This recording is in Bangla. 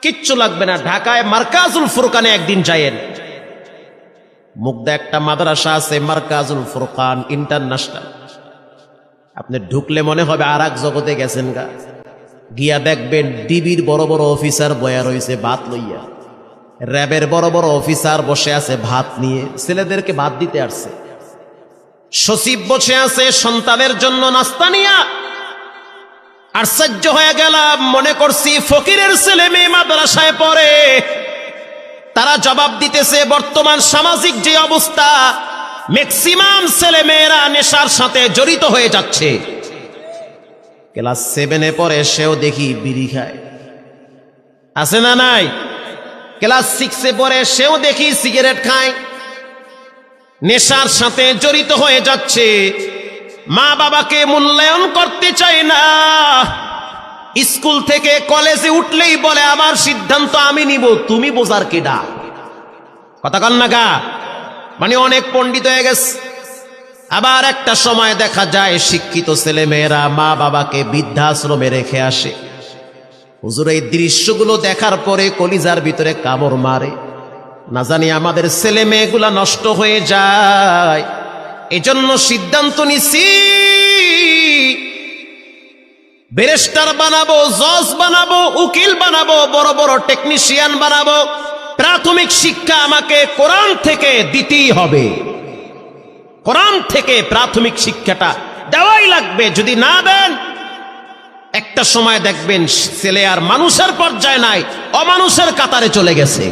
কিচ্ছু লাগবে না, ঢাকায় মার্কাজুল ফুরকানে একদিন যায়েন। মুগদা একটা মাদ্রাসা আছে, মার্কাজুল ফুরকান ইন্টারন্যাশনাল। আপনি ঢুকলে মনে হবে আর এক জগতে গেছেন গা। গিয়া দেখবেন ডিবির বড় বড় অফিসার বয়া রয়েছে ভাত লইয়া, র্যাবের বড় বড় অফিসার বসে আছে ভাত নিয়ে, ছেলেদেরকে ভাত দিতে আসছে। সচিব বসে আছে সন্তানের জন্য নাস্তা নিয়া। আশ্চর্য হয়ে গেলাম, মনে করছি ফকিরের ছেলে মেয়ে মাদ্রাসায় পড়ে, তারা জবাব দিতেছে বর্তমান সামাজিক যে অবস্থা, ম্যাক্সিমাম ছেলে মেয়েরা নেশার সাথে জড়িত হয়ে যাচ্ছে। ক্লাস 7-এ পড়ে সেও দেখি বিড়ি খায়, আছে না নাই? ক্লাস 6-এ পড়ে সেও দেখি সিগারেট খায়, নেশার সাথে জড়িত হয়ে যাচ্ছে। মা বাবাকে মূল্যায়ন করতে চায় না। স্কুল থেকে কলেজে উঠলেই বলে আমার সিদ্ধান্ত আমি নিব, তুমি বোঝার কেডা? কথা কন না গা? মানে অনেক পণ্ডিত হয়ে গেছে। আবার একটা সময় দেখা যায় শিক্ষিত ছেলে মেয়েরা মা বাবাকে বৃদ্ধাশ্রমে রেখে আসে। হুজুর, এই দৃশ্যগুলো দেখার পরে কলিজার ভিতরে কামড় মারে। না জানি আমাদের ছেলে মেয়েগুলা নষ্ট হয়ে যায়। এজন্য সিদ্ধান্ত নিছি, ব্যারিস্টার বানাবো, জজ বানাবো, উকিল বানাবো, বড় বড় টেকনিশিয়ান বানাবো। প্রাথমিক শিক্ষা আমাকে কোরআন থেকে দিতেই হবে। কোরআন থেকে প্রাথমিক শিক্ষাটা দেওয়াই লাগবে। যদি না দেন, একটা সময় দেখবেন ছেলে আর মানুষের পর্যায়ে নাই, অমানুষের কাতারে চলে গেছে।